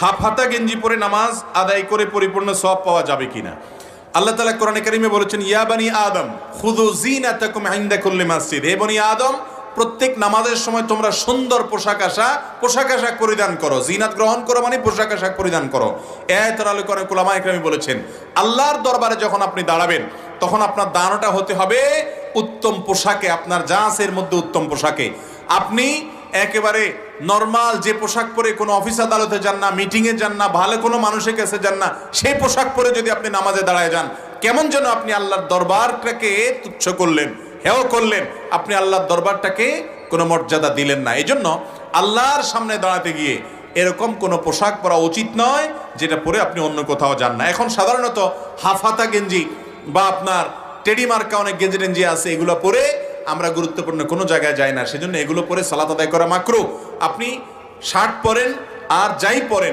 Half হাতা গেঞ্জি পরে নামাজ আদায় করে পরিপূর্ণ সওয়াব পাওয়া যাবে কিনা। আল্লাহ তাআলা কোরআনে কারিমে বলেছেন, ইয়া বানি আদম খুযু যিনাতাকুম ইনদা কুল্লি মাসজিদ। হে বনি আদম, প্রত্যেক নামাজের সময় তোমরা সুন্দর পোশাক আশাক পরিধান করো। জিনাত গ্রহণ করো মানে পোশাক আশাক পরিধান করো। এই আয়াতের আলোকে অনেক উলামায়ে কেরাম বলেছেন, আল্লাহর দরবারে যখন আপনি দাঁড়াবেন তখন আপনার দাঁড়ানোটা হতে হবে উত্তম পোশাকে, আপনার যা আছে এর মধ্যে উত্তম পোশাকে। আপনি একেবারে নরমাল যে পোশাক পরে কোনো অফিস আদালতে যান না, মিটিংয়ে যান না, ভালো কোনো মানুষের কাছে যান না, সেই পোশাক পরে যদি আপনি নামাজে দাঁড়ায় যান, কেমন যেন আপনি আল্লাহর দরবারটাকে তুচ্ছ করলেন, হেয় করলেন, আপনি আল্লাহর দরবারটাকে কোনো মর্যাদা দিলেন না। এই জন্য আল্লাহর সামনে দাঁড়াতে গিয়ে এরকম কোনো পোশাক পরা উচিত নয় যেটা পরে আপনি অন্য কোথাও যান না। এখন সাধারণত হাফাতা গেঞ্জি বা আপনার টেডি মার্কা অনেক গেঞ্জি টেঞ্জি আছে, এগুলো পরে আমরা গুরুত্বপূর্ণ কোনো জায়গায় যাই না, সেজন্য এগুলো পরে সালাত আদায় করা মাকরুহ। আপনি শার্ট পরেন আর যাই পরেন